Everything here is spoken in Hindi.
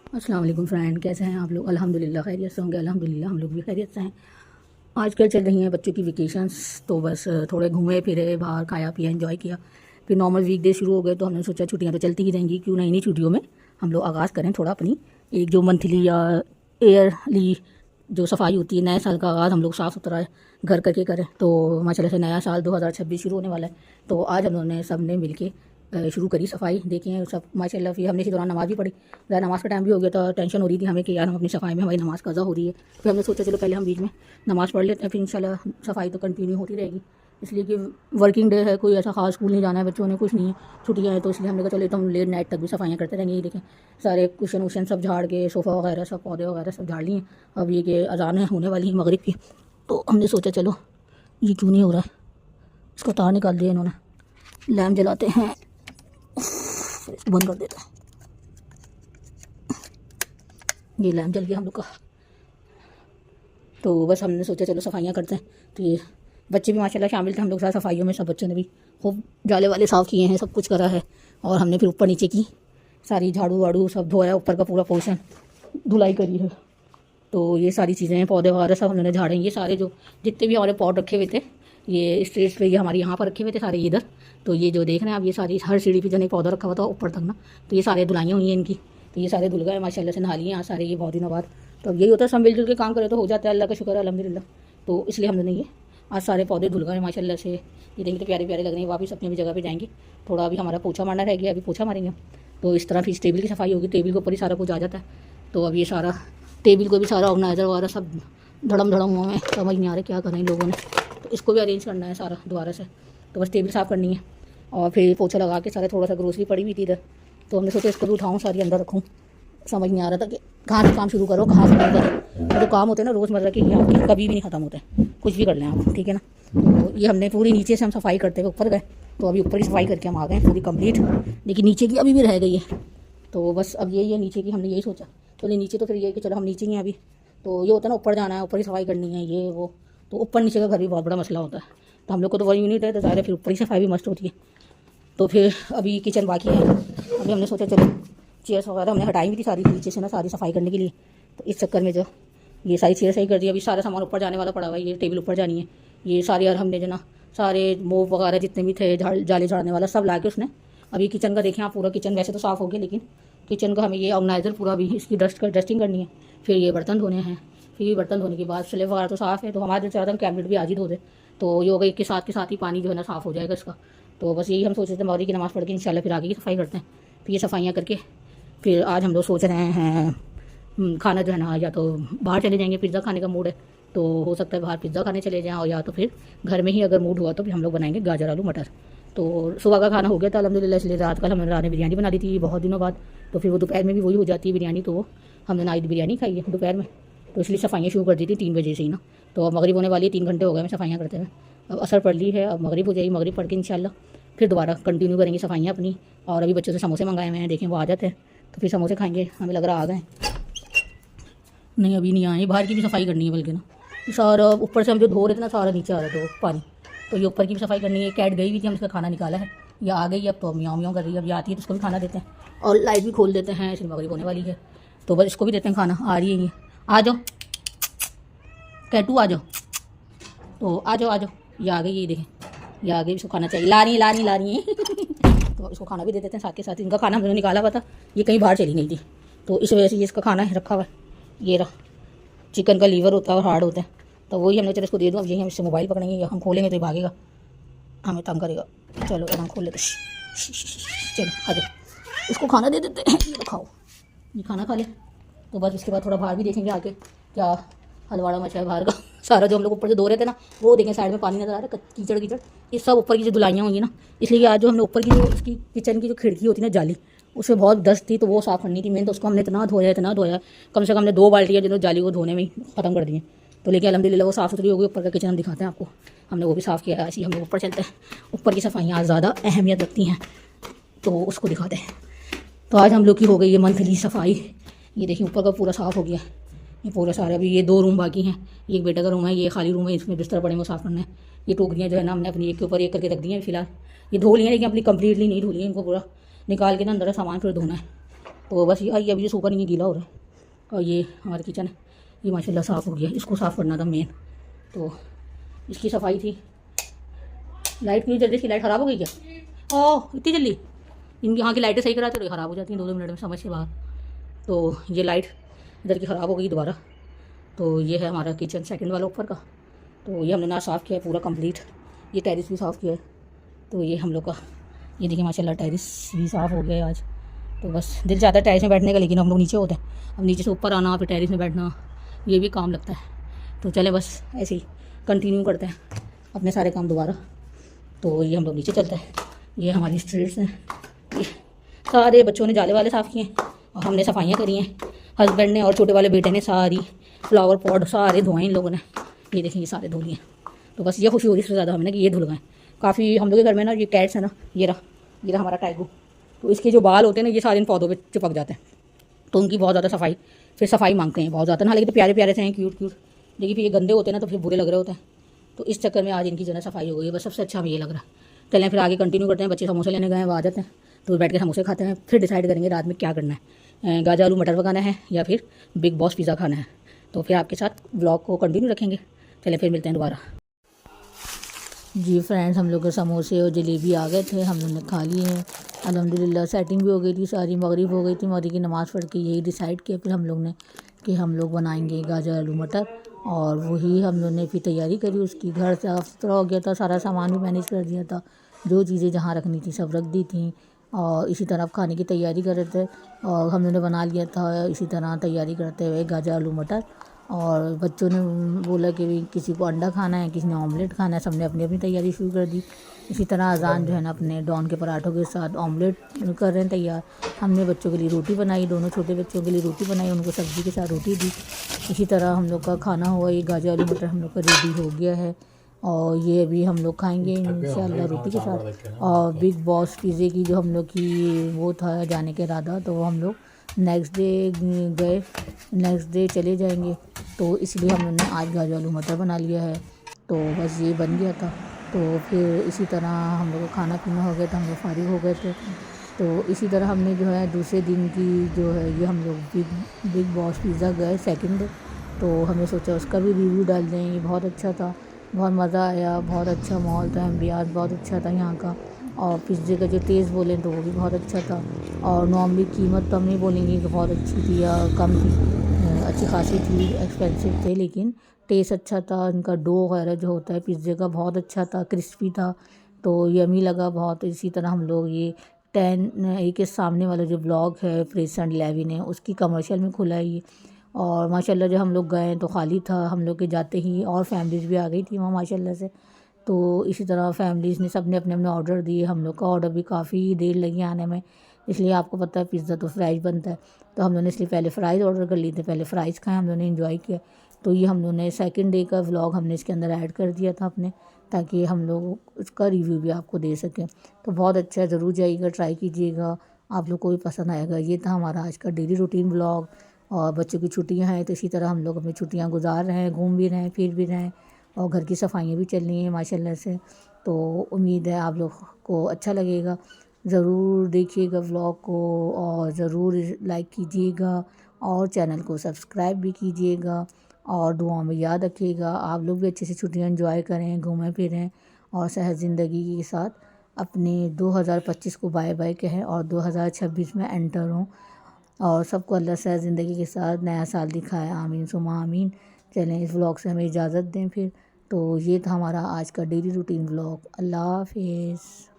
अस्सलाम वालेकुम फ्रेंड, कैसे हैं आप लोग। अल्हम्दुलिल्लाह खैरियत से होंगे। अल्हम्दुलिल्लाह हम लोग भी खैरियत से हैं। आजकल चल रही हैं बच्चों की वेकेशंस, तो बस थोड़े घूमे फिरे बाहर, खाया पिया, एंजॉय किया। फिर नॉर्मल वीक डे शुरू हो गए, तो हमने सोचा छुट्टियां तो चलती ही रहेंगी, क्यों नहीं, छुट्टियों में हम लोग आगाज़ करें थोड़ा अपनी एक जो मंथली या ईयरली जो सफाई होती है, नए साल का आगाज़ हम लोग साफ़ सुथरा घर करके करें। तो माशाल्लाह से नया साल 2026 शुरू होने वाला है। तो आज हम लोगों ने सब ने मिल के शुरू करी सफाई। देखें सब माशाल्लाह। फिर हमने इसी दौरान नमाज़ भी पढ़ी। ज़रा नमाज़ का टाइम भी हो गया था, टेंशन हो रही थी हमें कि यार हम अपनी सफाई में हमारी नमाज़ कज़ा हो रही है। फिर हमने सोचा चलो पहले हम बीच में नमाज़ पढ़ लेते हैं, फिर इंशाल्लाह सफाई तो कंटिन्यू होती रहेगी। इसलिए कि वर्किंग डे है, कोई ऐसा खास स्कूल नहीं जाना है बच्चों ने, कुछ नहीं है, छुट्टियाँ हैं। तो इसलिए हमने कहा चलो तो हम लेट नाइट तक भी सफाइयाँ करते रहेंगे। ये देखें सारे कुशन वुशन सब झाड़ के, सोफ़ा वगैरह सब, पौधे वगैरह सब झाड़ लिए। अब ये कि अज़ान होने वाली है मगरिब की, तो हमने सोचा चलो ये क्यों नहीं हो रहा है, इसको तार निकाल दिया इन्होंने। लैम्प जलाते हैं, फिर इसको बंद कर देते हैं। ये लैम्प जल गया हम लोग का। तो बस हमने सोचा चलो सफाइयाँ करते हैं। तो ये बच्चे भी माशाल्लाह शामिल थे हम लोग साथ सफाइयों में। सब बच्चों ने भी खूब जाले वाले साफ़ किए हैं, सब कुछ करा है। और हमने फिर ऊपर नीचे की सारी झाड़ू वाड़ू सब धोया, ऊपर का पूरा पोर्शन धुलाई करी है। तो ये सारी चीज़ें, पौधे वगैरह सब हमने झाड़े। ये सारे जो जितने भी हमारे पॉट रखे हुए थे, ये स्टेज पे, ये हमारे यहाँ पर रखे हुए थे सारे इधर। तो ये जो देख रहे हैं आप, ये सारी हर सीढ़ी पे जन एक पौधा रखा हुआ था ऊपर तक ना, तो ये सारे धुलाइयाँ हुई हैं इनकी। तो ये सारे धुल गए माशाल्लाह से, नहा लिए यहाँ सारे ये बहुत दिनों बाद। तो अब यही होता है, सब मिलजुल के काम करें तो हो जाता है, अल्लाह का शुक्र है अल्हम्दुलिल्लाह। तो इसलिए हमने ये आज सारे पौधे धुल गए माशाल्लाह से। ये देखिए तो प्यारे प्यारे लग रहे हैं। वापस अपनी भी जगह पे जाएंगे। थोड़ा अभी हमारा पोछा मारना रह गया, अभी पोछा मारेंगे। तो इस तरह फिर इस टेबल की सफाई होगी, टेबल के ऊपर ही सारा कुछ आ जाता है। तो अब ये सारा टेबल को भी सारा ऑर्गेनाइज़र वगैरह सब धड़म धड़म हुआ है, समझ नहीं आ रहा क्या करें इन लोगों ने। तो इसको भी अरेंज करना है सारा दोबारा से। तो बस टेबल साफ़ करनी है और फिर पोछा लगा के सारे, थोड़ा सा ग्रोसरी पड़ी हुई थी इधर, तो हमने सोचा इसको भी उठाऊँ सारी अंदर रखूँ। समझ नहीं आ रहा था कि कहाँ से काम शुरू करो, कहाँ से नहीं करो। जो काम होते हैं ना रोज़मर्रा के, ये आपके कभी भी नहीं ख़त्म होते, कुछ भी कर लें आप, ठीक है ना। तो ये हमने पूरी नीचे से हम सफाई करते हुए ऊपर गए। तो अभी ऊपर की सफाई करके हम आ गए पूरी कंप्लीट, लेकिन नीचे की अभी भी रह गई है। तो बस अब यही है नीचे की, हमने यही सोचा चलो नीचे, तो फिर ये कि चलो हम नीचे ही हैं अभी। तो ये होता है ना, ऊपर जाना है, ऊपर की सफाई करनी है, ये वो। तो ऊपर नीचे का घर भी बहुत बड़ा मसला होता है। तो हम लोग को तो वही यूनिट है, तो ज़्यादा फिर ऊपर की सफाई भी मस्त होती है। तो फिर अभी किचन बाकी है। अभी हमने सोचा चलो चेयर्स वगैरह हमने हटाई हुई थी सारी नीचे से ना, सारी सफाई करने के लिए। तो इस चक्कर में जो ये सारी चेयर सही कर दी। अभी सारा सामान ऊपर जाने वाला पड़ा हुआ है, ये टेबल ऊपर जानी है। ये सारे यार हमने जो ना सारे मोब वगैरह जितने भी थे, जाले झाड़ने वाला सब ला के उसने। अभी किचन का देखें आप, पूरा किचन वैसे तो साफ़ हो गया, लेकिन किचन का हमें ये ऑर्गेनाइज़र पूरा भी इसकी डस्टिंग करनी है। फिर ये बर्तन धोने हैं। फिर ये बर्तन धोने के बाद स्लेब वगैरह तो साफ़ है, तो हमारे जो चाहता हम कैबिनेट भी आज ही धो दे, तो ये होगा एक के साथ ही पानी जो है ना साफ़ हो जाएगा इसका। तो बस यही हम सोच रहे थे, मगरिब की नमाज़ पढ़ के इंशाल्लाह फिर आगे की सफाई करते हैं। फिर ये सफाइयाँ करके फिर आज हम लोग सोच रहे हैं खाना जो है ना, या तो बाहर चले जाएंगे, पिज़्ज़ा खाने का मूड है तो हो सकता है बाहर पिज़्ज़ा खाने चले जाएँ, और या तो फिर घर में ही अगर मूड हुआ तो फिर हम लोग बनाएंगे गाजर आलू मटर। तो सुबह का खाना हो गया था अल्हम्दुलिल्लाह, इसलिए रात कल हमने रात बिरयानी बना दी थी बहुत दिनों बाद। तो फिर वो दोपहर में भी वही हो जाती है बिरयानी, तो वो हमने नाइट बिरयानी खाई है दोपहर में। तो इसलिए सफाइयाँ शुरू कर दी थी 3 बजे से ही ना। तो अब मगरिब होने वाली है, 3 घंटे हो गए हमें सफाइयाँ करते हुए। अब असर पड़ ली है, अब मगरिब हो जाएगी, मगरिब पढ़ के इंशाल्लाह फिर दोबारा कंटिन्यू करेंगे सफाइयाँ अपनी। और अभी बच्चों से समोसे मंगाए हुए हैं, देखें वो आ जाते हैं तो फिर समोसे खाएंगे। हमें लग रहा आ गए, नहीं अभी नहीं आए। बाहर की भी सफाई करनी है बल्कि ना, सारा ऊपर से हम जो धो रहे थे ना सारा नीचे आ रहा था वो पानी। तो ये ऊपर की भी सफाई करनी है। कैट गई हुई थी, हम इसका खाना निकाला है, ये आ गई अब तो म्याऊं म्याऊं कर रही है। अब ये आती है तो उसको भी खाना देते हैं और लाइट भी खोल देते हैं, इसलिए मगरिब होने वाली है। तो बस इसको भी देते हैं खाना। आ रही है ये, आ जाओ कैटू आ जाओ, तो आ जाओ आ जाओ। ये आ गई, ये देखें ये आ गई, इसको खाना चाहिए, ला रही है तो इसको खाना भी दे देते हैं साथ के साथ। इनका खाना हमने निकाला हुआ था, ये कहीं बाहर चली गई थी, तो इस वजह से ये इसका खाना है रखा हुआ है। ये रहा, चिकन का लीवर होता है और हार्ड होता है, तो वही हमने चलो इसको दे दूँ। अब यही हम इससे मोबाइल पकड़ेंगे, या हम खोलेंगे तो ये भागेगा, हमें तंग करेगा। चलो अब हम खोल लेते, चलो आ जाओ, इसको खाना दे देते हैं। ये खाओ, ये खाना खा ले। तो बस इसके बाद थोड़ा बाहर भी देखेंगे आके क्या हलवाड़ा मचा है बाहर का। सारा जो हम लोग ऊपर से धो रहे थे ना, वो देखें साइड में पानी नजर आ रहा है, कीचड़ कीचड़, ये सब ऊपर की जो धुलाइयाँ हुई ना। इसलिए आज जो हमने ऊपर की जो उसकी किचन की जो खिड़की होती है ना जाली, उसमें बहुत डस्ट थी, तो वो साफ़ करनी थी मेन। तो उसको हमने इतना धोया, कम से कम हमने 2 बाल्टियाँ जो जाली को धोने में ही ख़त्म कर दिए। तो लेकिन अल्हम्दुलिल्लाह वो साफ़ सुथरी होगी। ऊपर का किचन हम दिखाते हैं आपको, हमने वो भी साफ़ किया है। ऐसी हम लोग ऊपर चलते हैं, ऊपर की सफाइयाँ ज़्यादा अहमियत रखती हैं, तो उसको दिखाते हैं। तो आज हम लोग की हो गई है मंथली सफाई। ये देखिए ऊपर का पूरा साफ़ हो गया, ये पूरे सारे। अभी ये 2 रूम बाकी हैं, ये एक बेटे का रूम है, ये खाली रूम है, इसमें बिस्तर पड़े हैं वो साफ़ करना है। ये टोकरियाँ जो है ना हमने अपनी एक के ऊपर एक करके रख दी हैं फिलहाल। ये धो ली हैं लेकिन अपनी कंप्लीटली नहीं धो ली है, इनको पूरा निकाल के ना अंदर सामान फिर धोना है। तो बस ये अभी जो सूखा नहीं गीला हो रहा है। और ये हमारा किचन है, ये माशाल्लाह साफ़ हो गया, इसको साफ़ करना था मेन। तो इसकी सफाई थी। लाइट क्यों जल्दी, इसकी लाइट ख़राब हो गई क्या? ओह इतनी जल्दी, इनकी यहाँ की लाइटें सही कराते तो ख़राब हो जाती हैं 2-2 मिनट में, समझ से बाहर। तो ये लाइट इधर की ख़राब हो गई दोबारा। तो ये है हमारा किचन सेकंड वाला ऊपर का। तो ये हमने ना साफ़ किया है पूरा कंप्लीट। ये टेरिस भी साफ़ किया है। तो ये हम लोग का, ये देखिए माशाल्लाह टेरिस भी साफ़ हो गया है आज। तो बस दिल चाहता है टेरिस में बैठने का, लेकिन हम लोग नीचे होते हैं। अब नीचे से ऊपर आना फिर टेरिस में बैठना, ये भी काम लगता है। तो चले बस ऐसे ही कंटिन्यू करते हैं अपने सारे काम दोबारा। तो ये हम लोग नीचे चलते हैं। ये हमारी स्ट्रीट्स हैं, ये सारे बच्चों ने जाले वाले साफ़ किए हैं और हमने सफाइयाँ करी हैं। हस्बैंड ने और छोटे वाले बेटे ने सारी फ्लावर पॉट सारे धोए इन लोगों ने। ये देखें ये सारे धो लिए। तो बस ये खुशी हो रही इससे ज़्यादा हमें ना कि ये धुल गए। काफ़ी हम लोग के घर में ना ये कैट्स है ना, ये रहा हमारा टाइगो। तो इसके जो बाल होते हैं ना, ये सारे इन पौधों पे चिपक जाते हैं। तो उनकी बहुत ज़्यादा सफाई मांगते हैं बहुत ज़्यादा ना। लेकिन तो प्यारे प्यारे से हैं, क्यूट क्यूट। लेकिन फिर ये गंदे होते हैं ना, तो फिर बुरे लग रहे होते हैं। तो इस चक्कर में आज इनकी जो है सफाई हो गई है। बस सबसे अच्छा हमें ये लग रहा है। चलें फिर आगे कंटिन्यू करते हैं। बच्चे समोसे लेने गए हैं, वो आ जाते हैं तो बैठ के समोसे खाते हैं। फिर डिसाइड करेंगे रात में क्या करना है, गाजर आलू मटर पकाना है या फिर बिग बॉस पिज़्ज़ा खाना है। तो फिर आपके साथ ब्लॉग को कंटिन्यू रखेंगे। चलें फिर मिलते हैं दोबारा। जी फ्रेंड्स, हम लोग के समोसे और जलेबी आ गए थे, हम लोग ने खा लिए हैं अल्हम्दुलिल्लाह। सेटिंग भी हो गई थी सारी, मगरिब हो गई थी, मगरिब की नमाज़ पढ़ के यही डिसाइड किया फिर हम लोग ने कि हम लोग बनाएंगे गाजर आलू मटर। और वही हम लोग ने फिर तैयारी करी उसकी। घर साफ सुथरा हो गया था, सारा सामान भी मैनेज कर दिया था, जो चीज़ें जहाँ रखनी थी सब रख दी थी। और इसी तरह खाने की तैयारी कर रहे थे और हम लोगों ने बना लिया था इसी तरह तैयारी करते हुए गाजर आलू मटर। और बच्चों ने बोला कि भी किसी को अंडा खाना है, किसी ने ऑमलेट खाना है, सबने अपनी अपनी तैयारी शुरू कर दी। इसी तरह अजान जो है ना अपने डॉन के पराठों के साथ ऑमलेट कर रहे हैं तैयार। हमने बच्चों के लिए रोटी बनाई, दोनों छोटे बच्चों के लिए रोटी बनाई, उनको सब्ज़ी के साथ रोटी दी। इसी तरह हम लोग का खाना हुआ, ये गाजर आलू मटर हम लोग का रेडी हो गया है। और ये अभी हम लोग खाएंगे इंशाल्लाह रोटी के साथ। और बिग बॉस पिज़्ज़े की जो हम लोग की वो था जाने का इरादा, तो हम लोग नेक्स्ट डे गए, नेक्स्ट डे चले जाएंगे। तो इसलिए हम लोगों ने आज गाजर आलू मटर बना लिया है। तो बस ये बन गया था। तो फिर इसी तरह हम लोग का खाना पीना हो गया था, हम लोग फारिग हो गए थे। तो इसी तरह हमने जो है दूसरे दिन की जो है ये हम लोग बिग बॉस पिज़्ज़ा गए सेकंड डे। तो हमने सोचा उसका भी रिव्यू डाल दें। ये बहुत अच्छा था, बहुत मज़ा आया, बहुत अच्छा माहौल था, एम्बियंस बहुत अच्छा था यहाँ का। और पिज़्ज़े का जो टेस्ट बोलें तो वो भी बहुत अच्छा था। और नॉर्मली कीमत तो हम नहीं बोलेंगे कि बहुत अच्छी थी या कम थी, अच्छी खासी थी, एक्सपेंसिव थे, लेकिन टेस्ट अच्छा था। इनका डो वगैरह जो होता है पिज़्ज़े का बहुत अच्छा था, क्रिस्पी था, तो यमी लगा बहुत। इसी तरह हम लोग ये 10 के सामने वाला जो ब्लॉग है फ्रेश एंड 11 है उसकी कमर्शियल में खुला है ये। और माशाल्लाह जब हम लोग गए तो खाली था, हम लोग के जाते ही और फैमिलीज़ भी आ गई थी वहाँ माशाल्लाह से। तो इसी तरह फैमिलीज़ ने सब ने अपने अपने ऑर्डर दिए। हम लोग का ऑर्डर भी काफ़ी देर लगी आने में, इसलिए आपको पता है पिज़्ज़ा तो फ्राइज़ बनता है, तो हम लोगों ने इसलिए पहले फ़्राइज़ ऑर्डर कर लिए थे, पहले फ़्राइज़ खाए हम लोगों ने, इन्जॉय किया। तो ये हम लोगों ने सेकंड डे का व्लॉग हमने इसके अंदर ऐड कर दिया था अपने, ताकि हम लोग उसका रिव्यू भी आपको दे सकें। तो बहुत अच्छा है, ज़रूर जाइएगा, ट्राई कीजिएगा, आप लोग को भी पसंद आएगा। ये था हमारा आज का डेली रूटीन व्लॉग। और बच्चों की छुट्टियां हैं तो इसी तरह हम लोग अपनी छुट्टियां गुजार रहे हैं, घूम भी रहे हैं, फिर भी रहे हैं, और घर की सफाइयाँ भी चल रही हैं माशाल्लाह से। तो उम्मीद है आप लोग को अच्छा लगेगा। ज़रूर देखिएगा व्लॉग को और ज़रूर लाइक कीजिएगा और चैनल को सब्सक्राइब भी कीजिएगा। और दुआओं में याद रखिएगा। आप लोग भी अच्छे से छुट्टियां एंजॉय करें, घूमें फिरें और सेहत ज़िंदगी के साथ अपने 2025 को बाय बाय कहें और 2026 में एंटर हों। और सबको अल्लाह सेहत ज़िंदगी के साथ नया साल दिखाए, आमीन सुमा आमीन। चलें इस व्लॉग से हमें इजाज़त दें फिर। तो ये था हमारा आज का डेली रूटीन व्लॉग। अल्लाह हाफिज़।